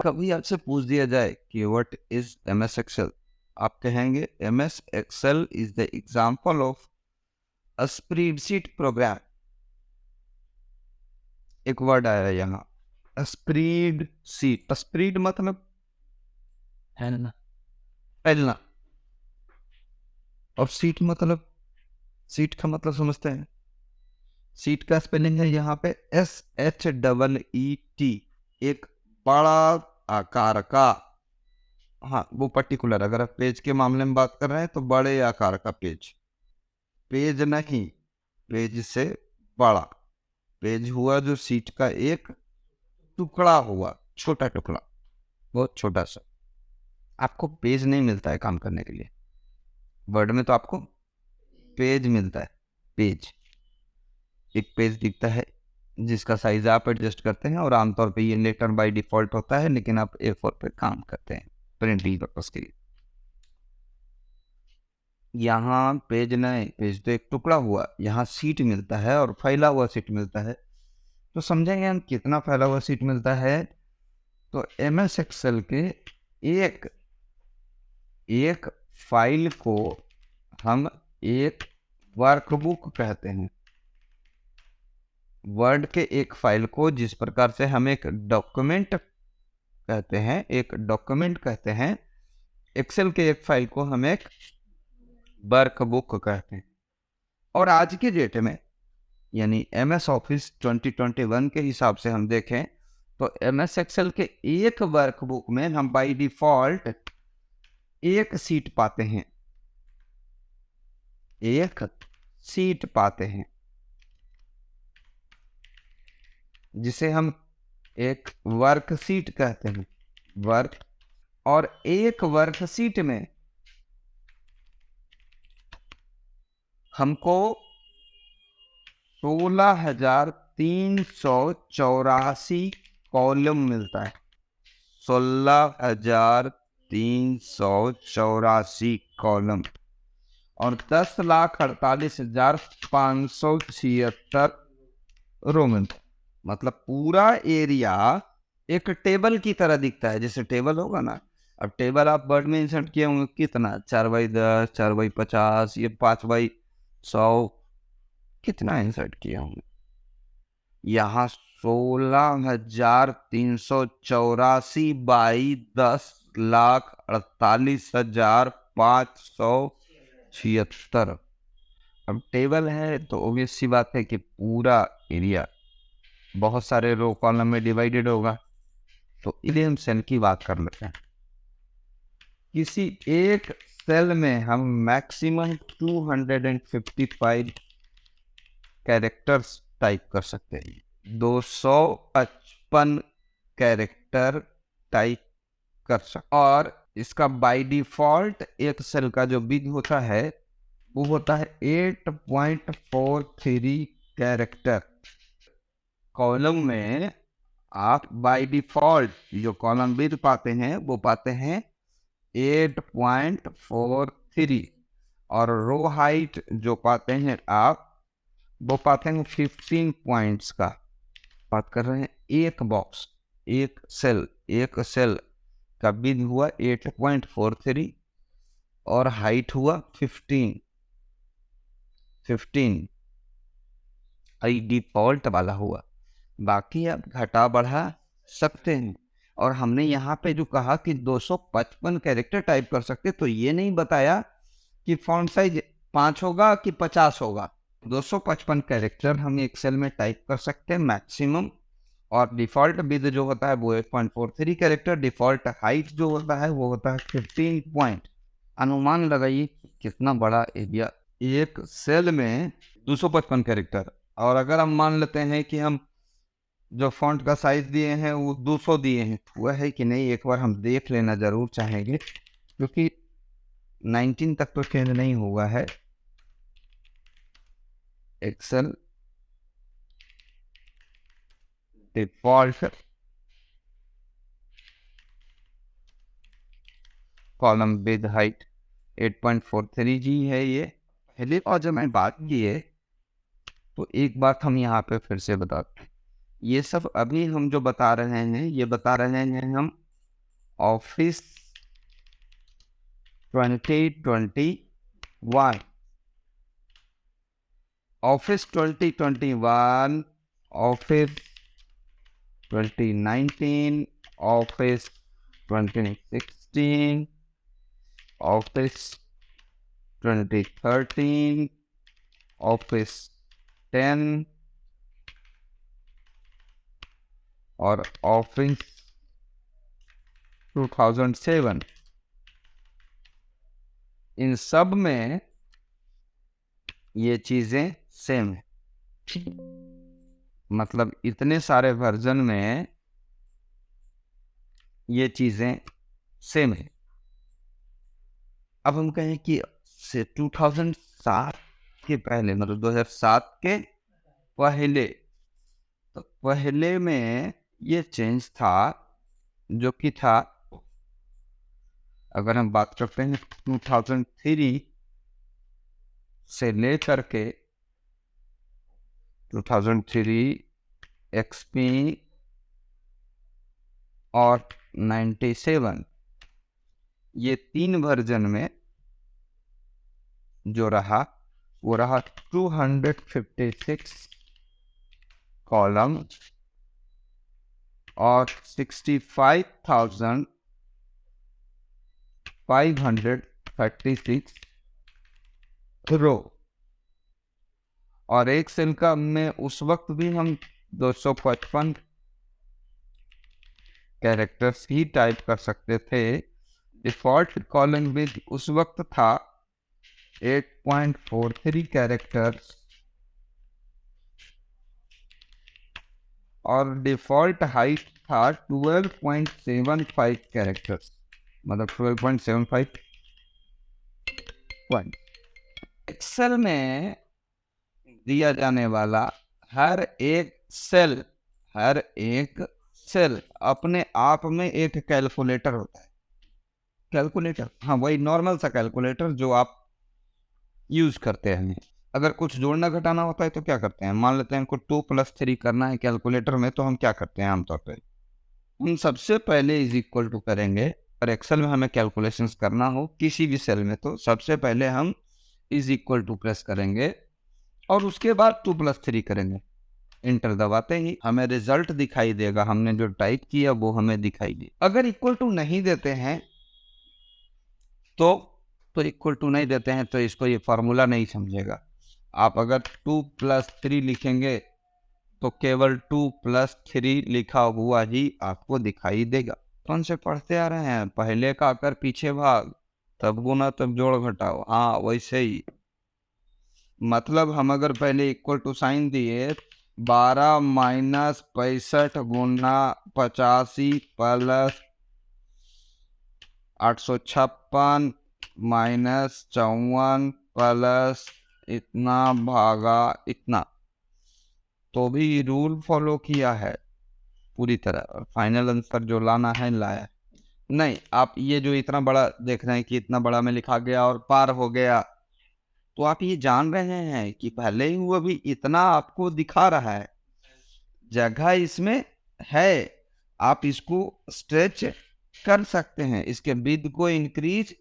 कभी आपसे पूछ दिया जाए कि व्हाट इज MS एक्सेल, आप कहेंगे MS Excel is the example of a spreadsheet program. एक वर्ड आया यहाँ, स्प्रेड शीट। स्प्रेड मतलब फैलना, फैलना, और सीट मतलब, सीट का मतलब समझते हैं। सीट का स्पेलिंग है यहाँ पे SHEET, एक बड़ा आकार का। हाँ, वो पर्टिकुलर, अगर आप पेज के मामले में बात कर रहे हैं तो बड़े आकार का पेज, पेज नहीं, पेज से बड़ा पेज हुआ जो सीट का एक टुकड़ा हुआ, छोटा टुकड़ा, बहुत छोटा सा। आपको पेज नहीं मिलता है काम करने के लिए, वर्ड में तो आपको पेज मिलता है। पेज, एक पेज दिखता है जिसका साइज आप एडजस्ट करते हैं, और आमतौर पे ये लेटर बाय डिफॉल्ट होता है, लेकिन आप A4 पे काम करते हैं प्रिंटिंग पर्पस के लिए। यहाँ पेज नहीं, पेज तो एक टुकड़ा हुआ, यहाँ सीट मिलता है और फैला हुआ सीट मिलता है। तो समझेंगे हम कितना फैला हुआ सीट मिलता है। तो MS एक्सेल के एक एक फाइल को हम एक वर्कबुक कहते हैं। वर्ड के एक फाइल को जिस प्रकार से हम एक डॉक्यूमेंट कहते हैं, एक डॉक्यूमेंट कहते हैं, एक्सेल के एक फाइल को हम एक वर्कबुक कहते हैं। और आज की डेट में यानी MS ऑफिस 2021 के हिसाब से हम देखें तो MS एक्सेल के एक वर्कबुक में हम बाय डिफॉल्ट एक सीट पाते हैं, एक सीट पाते हैं, जिसे हम एक वर्कशीट कहते हैं। वर्क, और एक वर्कशीट में हमको 16,384 कॉलम मिलता है। 16,384 कॉलम और 10,48,576 रो मिलता है। मतलब पूरा एरिया एक टेबल की तरह दिखता है। जैसे टेबल होगा ना, अब टेबल आप वर्ड में इंसर्ट किए होंगे कितना, 4x10, 4x50, ये 5x100, कितना इंसर्ट किए होंगे। यहाँ 16,384 बाई 10,48,576। अब टेबल है तो ऑब्वियस सी बात है कि पूरा एरिया बहुत सारे रो कॉलम में डिवाइडेड होगा। तो इसलिए हम सेल की बात कर लेते हैं। किसी एक सेल में हम मैक्सिमम 255 कैरेक्टर्स टाइप कर सकते हैं। 255 कैरेक्टर टाइप कर सकते, और इसका बाय डिफॉल्ट एक सेल का जो बिग होता है वो होता है 8.43 कैरेक्टर। कॉलम में आप बाय डिफॉल्ट जो कॉलम विड्थ पाते हैं वो पाते हैं 8.43, और रो हाइट जो पाते हैं आप वो पाते हैं 15 पॉइंट्स का। बात कर रहे हैं एक बॉक्स, एक सेल का विड्थ हुआ 8.43 और हाइट हुआ 15 डिफॉल्ट वाला हुआ। बाकी आप घटा बढ़ा सकते हैं। और हमने यहाँ पे जो कहा कि 255 कैरेक्टर टाइप कर सकते, तो ये नहीं बताया कि फॉन्ट साइज 5 होगा कि 50 होगा। 255 कैरेक्टर हम एक्सेल में टाइप कर सकते हैं मैक्सिमम, और डिफॉल्ट विड्थ जो होता है वो 8.43 कैरेक्टर, डिफॉल्ट हाइट जो होता है वो होता है 15 पॉइंट। अनुमान लगाइए कितना बड़ा एरिया एक सेल में 255 कैरेक्टर। और अगर हम मान लेते हैं कि हम जो फॉन्ट का साइज दिए हैं वो 200 दिए हैं, हुआ है कि नहीं एक बार हम देख लेना जरूर चाहेंगे, क्योंकि 19 तक तो चेंज नहीं हुआ है। Excel default column width height 8.43 जी है ये पहले। और जब मैं बात की है तो एक बात हम यहाँ पे फिर से बताते हैं, ये सब अभी हम जो बता रहे हैं ये बता रहे हैं हम office 2021, office 2021, office 2019, office 2016, office 2013, office 10 और ऑफिस 2007। इन सब में ये चीजें सेम है, मतलब इतने सारे वर्जन में ये चीजें सेम है। अब हम कहें कि से 2007 के पहले, मतलब 2007 के पहले, तो पहले में ये चेंज था जो कि था, अगर हम बात करते हैं 2003 से लेकर के 2003 XP और 97, ये 3 वर्जन में जो रहा वो रहा 256 कॉलम और 65,536 रो। और एक सेल का में उस वक्त भी हम 255 कैरेक्टर्स ही टाइप कर सकते थे। डिफॉल्ट कॉलम विड्थ उस वक्त था 8.43 कैरेक्टर्स और डिफॉल्ट हाइट था 12.75 कैरेक्टर्स, मतलब 12.75 पॉइंट। एक्सेल में दिया जाने वाला हर एक सेल अपने आप में एक कैलकुलेटर होता है। कैलकुलेटर, हाँ, वही नॉर्मल सा कैलकुलेटर जो आप यूज करते हैं। अगर कुछ जोड़ना घटाना होता है तो क्या करते हैं, मान लेते हैं हमको 2+3 करना है कैलकुलेटर में, तो हम क्या करते हैं आमतौर पर, हम सबसे पहले इज इक्वल टू करेंगे। और एक्सेल में हमें कैलकुलेशंस करना हो किसी भी सेल में तो सबसे पहले हम इज इक्वल टू प्रेस करेंगे और उसके बाद 2+3 करेंगे। इंटर दबाते ही हमें रिजल्ट दिखाई देगा, हमने जो टाइप किया वो हमें दिखाई दे। अगर इक्वल टू नहीं देते हैं तो इक्वल टू नहीं देते हैं तो इसको ये फॉर्मूला नहीं समझेगा। आप अगर 2+3 लिखेंगे तो केवल 2+3 लिखा हुआ ही आपको दिखाई देगा। कौन से पढ़ते आ रहे हैं, पहले का आकर पीछे भाग, तब गुना तब जोड़ घटाओ, हाँ वैसे ही। मतलब हम अगर पहले इक्वल टू साइन दिए 12 माइनस 65 गुना 85 प्लस 856 माइनस 54 प्लस इतना भागा इतना, तो भी रूल फॉलो किया है पूरी तरह। फाइनल आंसर जो लाना है लाया नहीं। आप ये जो इतना बड़ा देख रहे हैं कि इतना बड़ा में लिखा गया और पार हो गया, तो आप ये जान रहे हैं कि पहले ही वो भी इतना आपको दिखा रहा है, जगह इसमें है, आप इसको स्ट्रेच कर सकते हैं, इसके विड्थ को इंक्रीज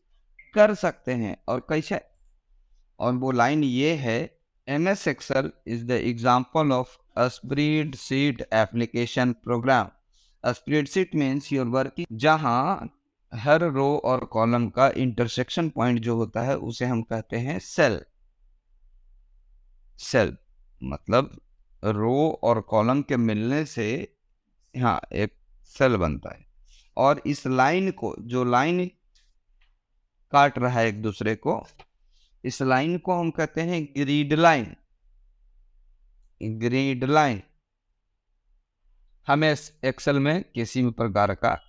कर सकते हैं। और कैसे, और वो लाइन ये है, MS Excel is the example of a spreadsheet application program. A spreadsheet means your work जहाँ हर रो और कॉलम का इंटरसेक्शन पॉइंट जो होता है उसे हम कहते हैं सेल। सेल मतलब रो और कॉलम के मिलने से हाँ एक सेल बनता है। और इस लाइन को, जो लाइन काट रहा है एक दूसरे को, इस लाइन को हम कहते हैं ग्रिड लाइन। ग्रिड लाइन हमें एक्सेल में किसी भी प्रकार का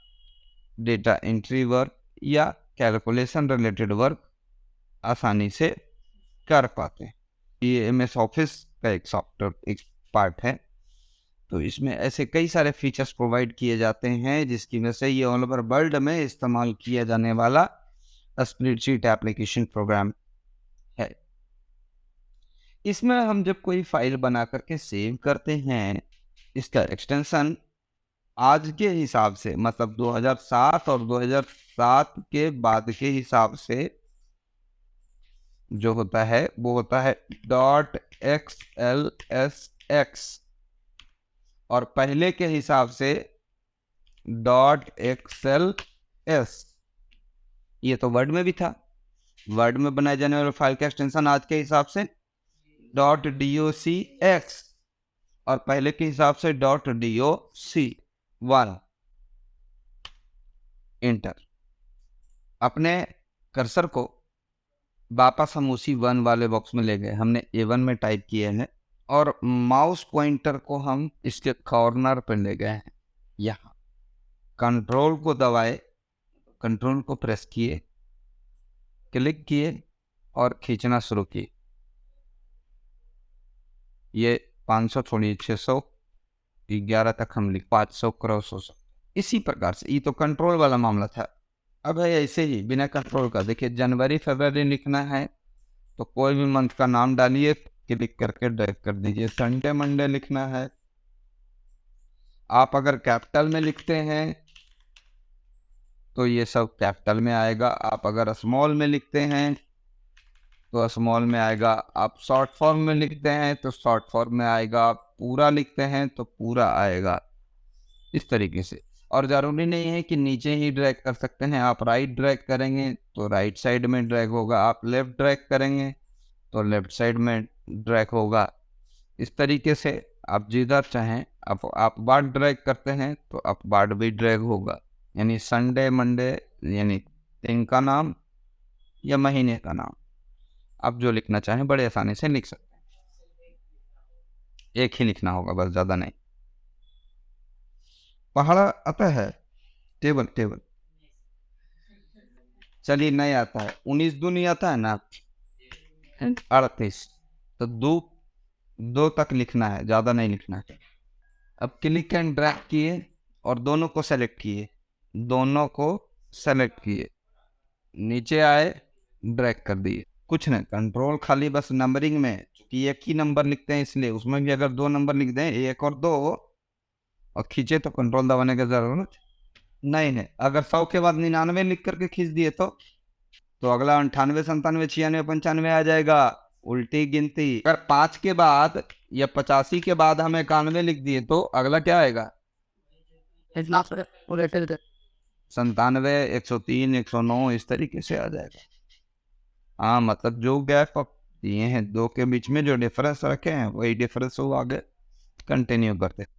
डेटा एंट्री वर्क या कैलकुलेशन रिलेटेड वर्क आसानी से कर पाते हैं। ये MS ऑफिस का एक सॉफ्टवेयर एक पार्ट है, तो इसमें ऐसे कई सारे फीचर्स प्रोवाइड किए जाते हैं जिसकी वजह से ये ऑल ओवर वर्ल्ड में इस्तेमाल किया जाने वाला स्प्रेडशीट एप्लीकेशन प्रोग्राम है। इसमें हम जब कोई फाइल बना करके सेव करते हैं, इसका एक्सटेंशन आज के हिसाब से, मतलब 2007 और 2007 के बाद के हिसाब से जो होता है वो होता है .xlsx, और पहले के हिसाब से .xls। ये तो वर्ड में भी था, वर्ड में बनाए जाने वाले फाइल का एक्सटेंशन आज के हिसाब से .docx, और पहले के हिसाब से .doc1। इंटर। अपने कर्सर को वापस हम उसी 1 वाले बॉक्स में ले गए, हमने A1 में टाइप किए हैं, और माउस पॉइंटर को हम इसके कॉर्नर पर ले गए हैं। यहाँ कंट्रोल को दबाए, कंट्रोल को प्रेस किए, क्लिक किए और खींचना शुरू किए। ये 500 छोड़िए 611 तक हम लिख, 500 क्रॉस हो सकता। इसी प्रकार से, ये तो कंट्रोल वाला मामला था। अब है ऐसे ही बिना कंट्रोल का, देखिए जनवरी फरवरी लिखना है तो कोई भी मंथ का नाम डालिए, क्लिक करके ड्रैग कर दीजिए। संडे मंडे लिखना है, आप अगर कैपिटल में लिखते हैं तो ये सब कैपिटल में आएगा, आप अगर स्मॉल में लिखते हैं तो स्मॉल में आएगा, आप शॉर्ट फॉर्म में लिखते हैं तो शॉर्ट फॉर्म में आएगा, आप पूरा लिखते हैं तो पूरा आएगा, इस तरीके से। और ज़रूरी नहीं है कि नीचे ही ड्रैग कर सकते हैं, आप राइट ड्रैग करेंगे तो राइट साइड में ड्रैग होगा, आप लेफ्ट ड्रैग करेंगे तो लेफ्ट साइड में ड्रैग होगा। इस तरीके से आप जिधर चाहें, आप बार ड्रैग करते हैं तो आप बार भी ड्रैग होगा। यानी संडे मंडे यानी दिन का नाम या महीने का नाम, आप जो लिखना चाहें बड़े आसानी से लिख सकते हैं। एक ही लिखना होगा बस, ज़्यादा नहीं। पहाड़ा आता है, टेबल टेबल चलिए नहीं आता है, 19 दूनी आता है ना, 38, तो दो तक लिखना है, ज़्यादा नहीं लिखना है। अब क्लिक एंड ड्रैग किए और दोनों को सेलेक्ट किए, दोनों को सेलेक्ट किए, नीचे आए ड्रैग कर दिए। कुछ नहीं, कंट्रोल खाली बस नंबरिंग में, क्योंकि एक ही नंबर लिखते हैं इसलिए उसमें भी अगर 2 नंबर लिख दें, 1 और 2, और खींचे तो कंट्रोल दबाने की जरूरत नहीं है। अगर 100 के बाद 99 लिख करके खींच दिए तो अगला 98 97 96 95 आ जाएगा, उल्टी गिनती। अगर 5 के बाद या 85 के बाद हम 91 लिख दिए तो अगला क्या आएगा, 97 103 109, इस तरीके से आ जाएगा। हाँ, मतलब जो गैप आप दिए हैं 2 के बीच में जो डिफरेंस रखे हैं वही डिफरेंस वो आगे कंटिन्यू करते हैं।